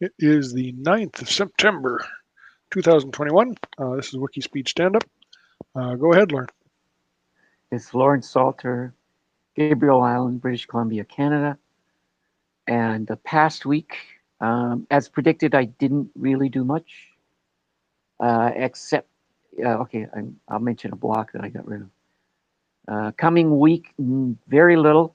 It is the 9th of September, 2021. This is WIKISPEED Stand-Up. Go ahead, Lauren. It's Lawrence Salter, Gabriel Island, British Columbia, Canada. And the past week, as predicted, I didn't really do much, except, okay, I'll mention a block that I got rid of. Coming week, very little,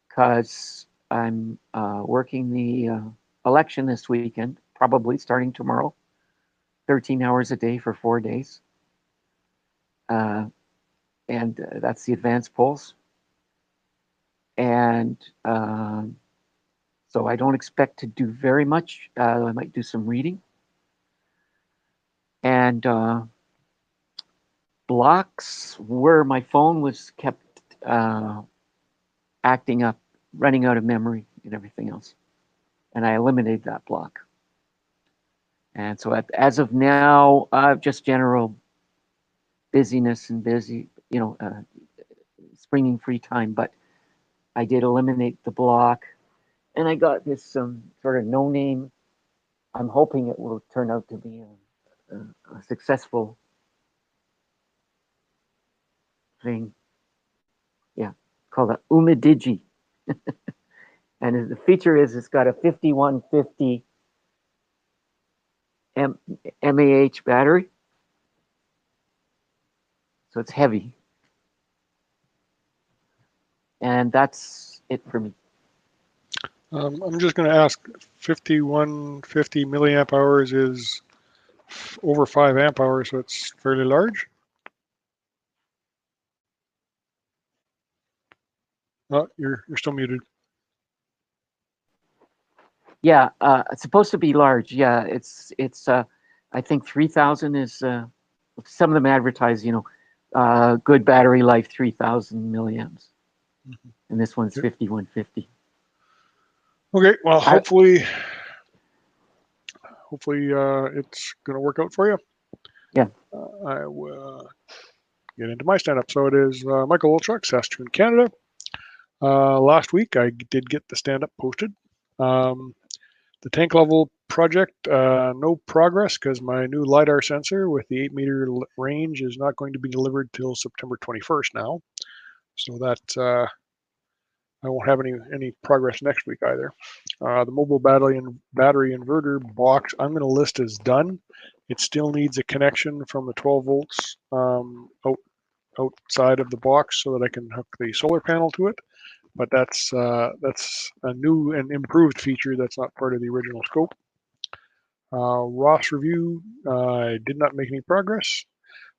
because I'm working the election this weekend, probably starting tomorrow, 13 hours a day for 4 days. And that's the advance polls. And so I don't expect to do very much. I might do some reading. And blocks where my phone was kept acting up, running out of memory and everything else. And I eliminated that block. And so as of now, just general busyness and springing free time. But I did eliminate the block. And I got this sort of no-name. I'm hoping it will turn out to be a successful thing. Yeah, called a Umidigi. And the feature is it's got a 5150 mAh battery. So it's heavy. And that's it for me. I'm just going to ask, 5150 milliamp hours is over 5 amp hours, so it's fairly large. Oh, you're still muted. Yeah, it's supposed to be large. Yeah, it's I think 3000 is some of them advertise, good battery life, 3000 milliamps. Mm-hmm. And this one's 5150. Okay, well, hopefully it's going to work out for you. Yeah. I will get into my stand-up. So it is Michael Olchuk, Saskatchewan, Canada. Last week, I did get the stand-up posted. The tank level project, no progress because my new LiDAR sensor with the 8-meter range is not going to be delivered till September 21st now. So that I won't have any progress next week either. The mobile battery inverter box I'm going to list as done. It still needs a connection from the 12 volts outside of the box so that I can hook the solar panel to it. But that's a new and improved feature that's not part of the original scope. Ross review, I did not make any progress.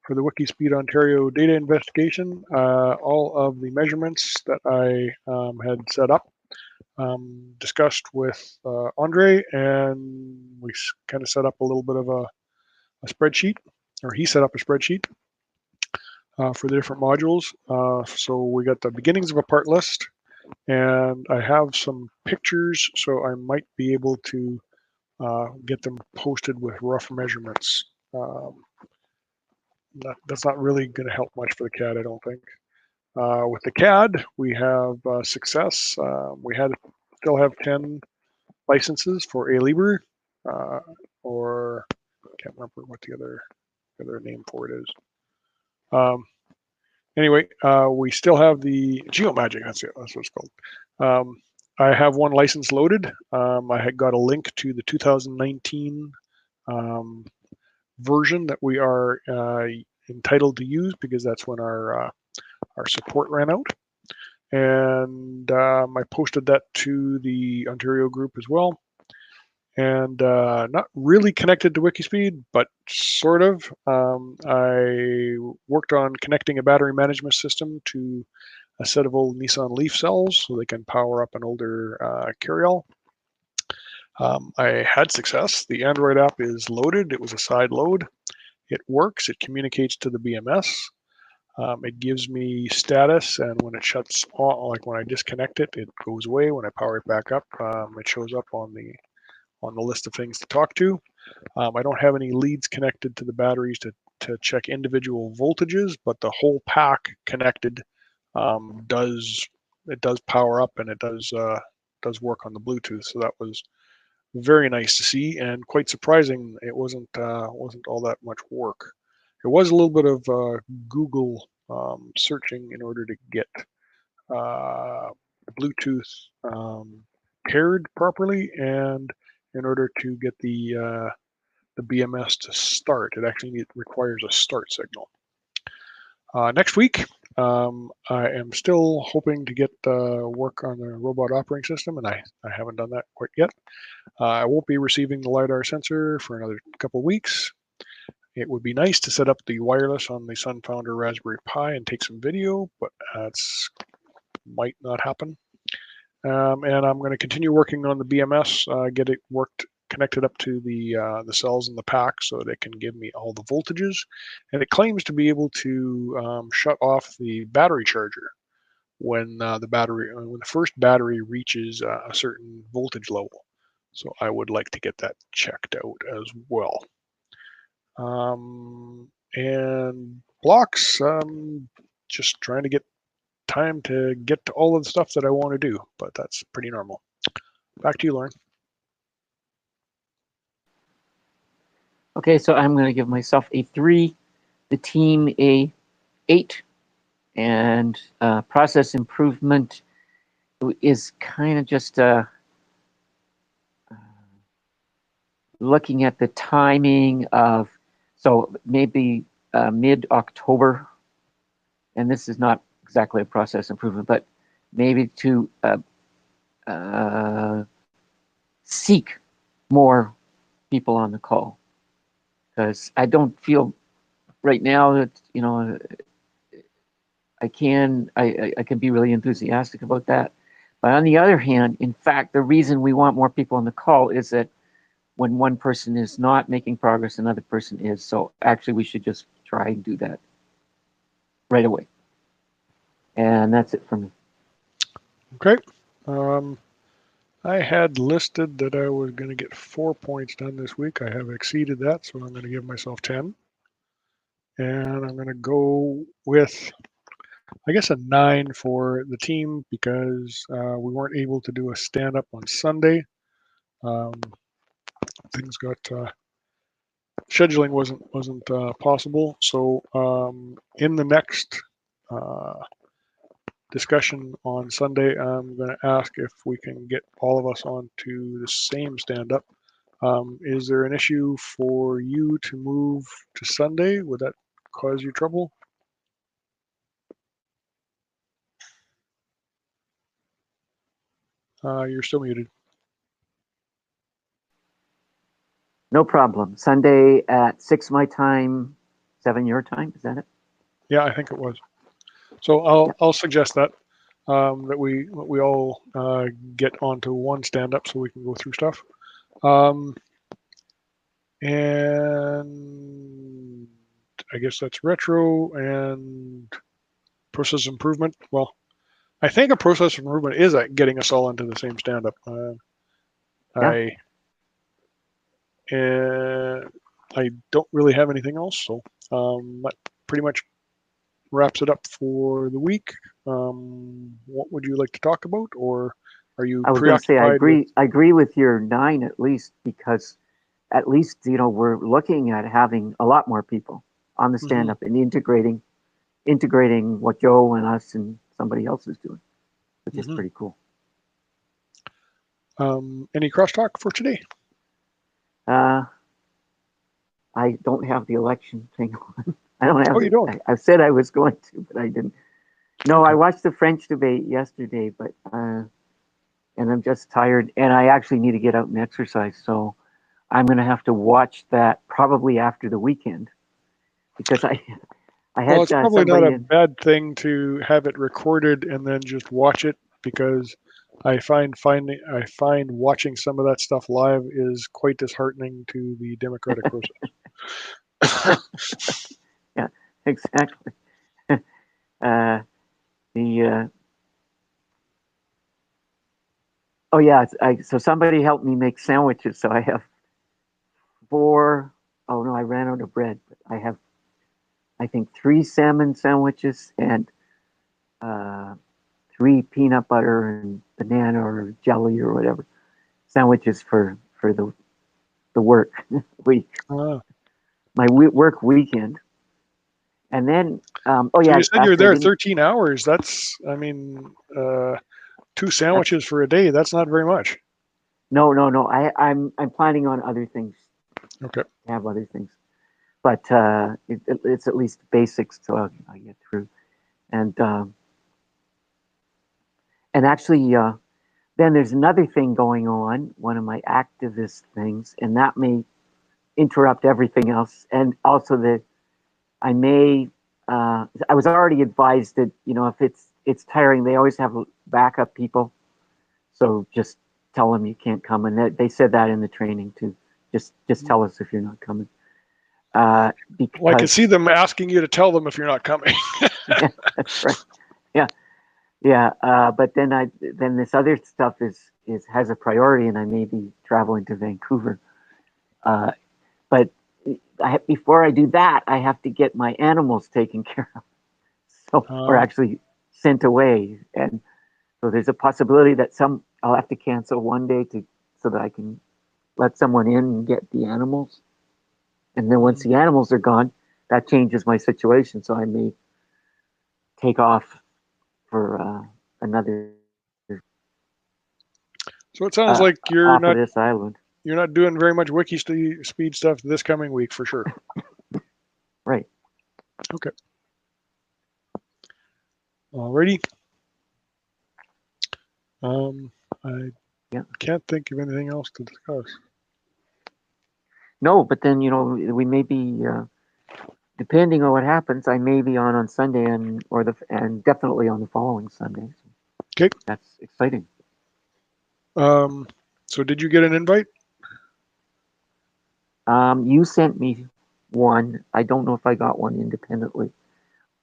For the WIKISPEED Ontario data investigation, all of the measurements that I had set up discussed with Andre, and we kind of set up a little bit of a spreadsheet, or he set up a spreadsheet for the different modules. So we got the beginnings of a part list, and I have some pictures, so I might be able to get them posted with rough measurements. That's not really going to help much for the CAD, I don't think. With the CAD, we have success. We still have 10 licenses for A Libre, or I can't remember what the other name for it is. Anyway, we still have the GeoMagic. That's what it's called. I have one license loaded. I had got a link to the 2019 version that we are entitled to use because that's when our support ran out. And I posted that to the Ontario group as well. And not really connected to WIKISPEED, but sort of. I worked on connecting a battery management system to a set of old Nissan Leaf cells so they can power up an older carryall. I had success. The Android app is loaded. It was a side load. It works. It communicates to the BMS. It gives me status, and when it shuts on, like when I disconnect it, it goes away. When I power it back up, it shows up on the list of things to talk to. I don't have any leads connected to the batteries to check individual voltages, but the whole pack connected does power up, and it does work on the Bluetooth. So that was very nice to see, and quite surprising. It wasn't all that much work. It was a little bit of Google searching in order to get Bluetooth paired properly, and in order to get the BMS to start, it actually requires a start signal. Next week, I am still hoping to get work on the robot operating system, and I haven't done that quite yet. I won't be receiving the LiDAR sensor for another couple of weeks. It would be nice to set up the wireless on the Sunfounder Raspberry Pi and take some video, but that's might not happen. And I'm going to continue working on the BMS, get it connected up to the cells in the pack so they can give me all the voltages. And it claims to be able to shut off the battery charger when when the first battery reaches a certain voltage level. So I would like to get that checked out as well. And blocks, just trying to get time to get to all of the stuff that I want to do, but that's pretty normal. Back to you, Lauren. Okay, so I'm going to give myself a 3, the team a 8, and process improvement is kind of just looking at the timing of, so maybe mid-October, and this is not exactly a process improvement, but maybe to seek more people on the call, because I don't feel right now that, you know, I can be really enthusiastic about that. But on the other hand, in fact, the reason we want more people on the call is that when one person is not making progress, another person is. So actually, we should just try and do that right away. And that's it for me. Okay. I had listed that I was going to get 4 points done this week. I have exceeded that, so I'm going to give myself 10. And I'm going to go with, I guess, a 9 for the team because we weren't able to do a stand-up on Sunday. Things got scheduling wasn't possible. So in the next discussion on Sunday, I'm going to ask if we can get all of us onto the same stand-up. Is there an issue for you to move to Sunday? Would that cause you trouble? You're still muted. No problem. Sunday at 6 my time, 7 your time. Is that it? Yeah, I think it was. So I'll suggest that that we all get onto one stand-up so we can go through stuff. And I guess that's retro and process improvement. Well, I think a process improvement is getting us all into the same stand-up. Yeah. I don't really have anything else, so that pretty much wraps it up for the week. What would you like to talk about, or are you I was going to say I preoccupied agree with your 9 at least, because at least, you know, we're looking at having a lot more people on the stand-up and integrating what Joe and us and somebody else is doing, which is pretty cool. Any crosstalk for today? I don't have the election thing on. I don't have. Oh, you don't? I said I was going to, but I didn't. No, okay. I watched the French debate yesterday, but and I'm just tired, and I actually need to get out and exercise, so I'm going to have to watch that probably after the weekend, because I had. Well, it's probably not a bad thing to have it recorded and then just watch it, because I find watching some of that stuff live is quite disheartening to the democratic process. Yeah, exactly. Oh yeah, so somebody helped me make sandwiches. So I have 4. Oh no, I ran out of bread, but I have, I think, 3 salmon sandwiches and 3 peanut butter and banana or jelly or whatever sandwiches for for the work week, Uh, my work weekend. And then, oh so yeah, you said you're actually, I there didn't. 13 hours. That's, I mean, 2 sandwiches for a day. That's not very much. No. I'm planning on other things. Okay. Have other things, but it's at least basics so I get through. And actually, then there's another thing going on, one of my activist things, and that may interrupt everything else. And also that I may, I was already advised that if it's tiring, they always have backup people. So just tell them you can't come, and they said that in the training too. Just tell us if you're not coming. Well, I can see Because them asking you to tell them if you're not coming. yeah, that's right. Yeah, yeah. But then this other stuff is has a priority, and I may be traveling to Vancouver. But before I do that, I have to get my animals taken care of, so or Uh, actually sent away. And so there's a possibility that I'll have to cancel one day so that I can let someone in and get the animals. And then once the animals are gone, that changes my situation. So I may take off for another so it sounds like off of this island. you're not doing very much wiki speed stuff this coming week for sure. Right. Okay. Alrighty. I Yeah. can't think of anything else to discuss. No, but then we may be depending on what happens. I may be on Sunday and definitely on the following Sunday. Okay. That's exciting. So did you get an invite? You sent me one. I don't know if I got one independently.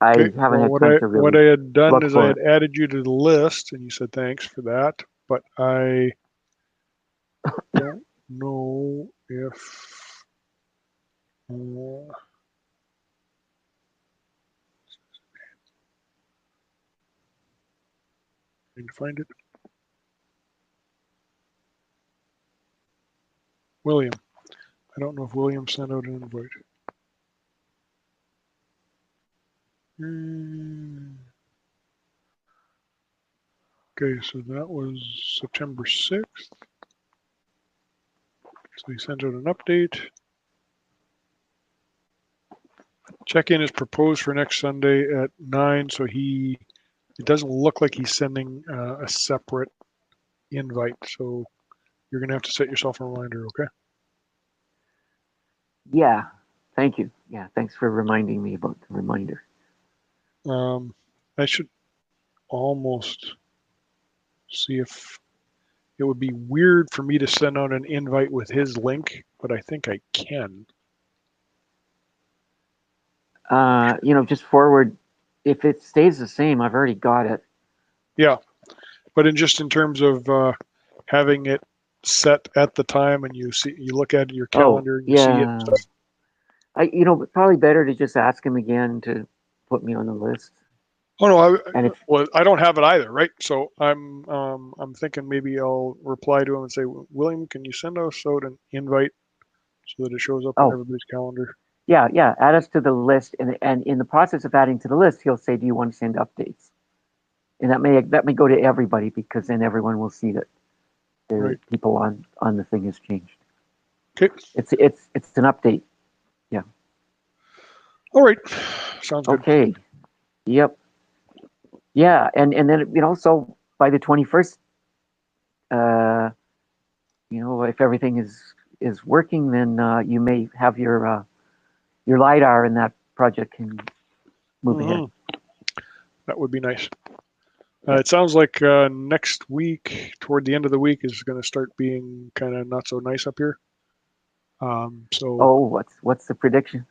I Okay. haven't Well, had time to what really I had done look is I for had it. added you to the list, and you said thanks for that. But I don't know if I can find it. William. I don't know if William sent out an invite. Okay, so that was September 6th. So he sent out an update. Check-in is proposed for next Sunday at 9. So it doesn't look like he's sending a separate invite. So you're going to have to set yourself a reminder, okay? Yeah. Thank you. Yeah. Thanks for reminding me about the reminder. I should almost see if it would be weird for me to send out an invite with his link, but I think I can. Just forward. If it stays the same, I've already got it. Yeah, but in terms of having it set at the time, and you look at your Oh, calendar and you see it and yeah. stuff. Probably better to just ask him again to put me on the list. Oh no, And if I don't have it either, right? So I'm thinking maybe I'll reply to him and say, William, can you send us out an invite so that it shows up on oh, everybody's calendar? yeah, add us to the list, and in the process of adding to the list, he'll say, "Do you want to send updates?" And that may go to everybody because then everyone will see that the Right. people on the thing has changed. Okay. It's an update. Yeah. All right. Sounds good. Okay. Yep. Yeah, and then so by the 21st, uh, if everything is working, then you may have your lidar, and that project can move ahead. Hmm. That would be nice. Yeah. It sounds like next week, toward the end of the week, is going to start being kind of not so nice up here. So Oh, what's the prediction?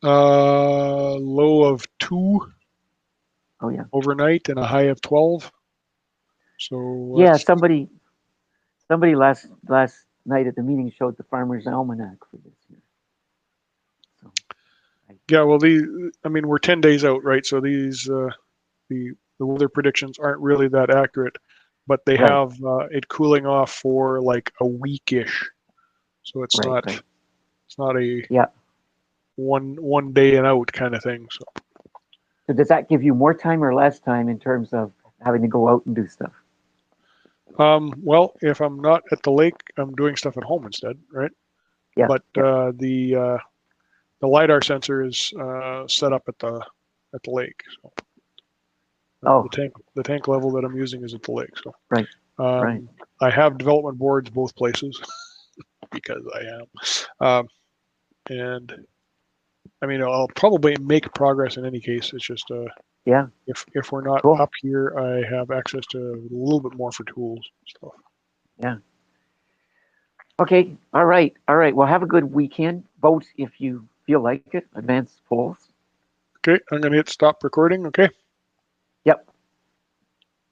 low of 2 Oh yeah. overnight and a high of 12. So Yeah, that's somebody last night at the meeting showed the farmer's almanac for this year. So yeah. Well, we're 10 days out, right? So the weather predictions aren't really that accurate, but they right. have it cooling off for like a weekish. So it's Right, not right. it's not a Yeah. one day and out kind of thing. So So does that give you more time or less time in terms of having to go out and do stuff? well, if I'm not at the lake, I'm doing stuff at home instead, right? Yeah. But Yeah. the lidar sensor is set up at the lake. So Oh, the tank level that I'm using is at the lake. So right. Right. I have development boards both places because I am, and I mean I'll probably make progress in any case. It's just Yeah. if we're not Cool. up here, I have access to a little bit more for tools and stuff. Yeah. Okay. All right. All right. Well, have a good weekend. Vote if you feel like it. Advance polls. Okay, I'm gonna hit stop recording. Okay.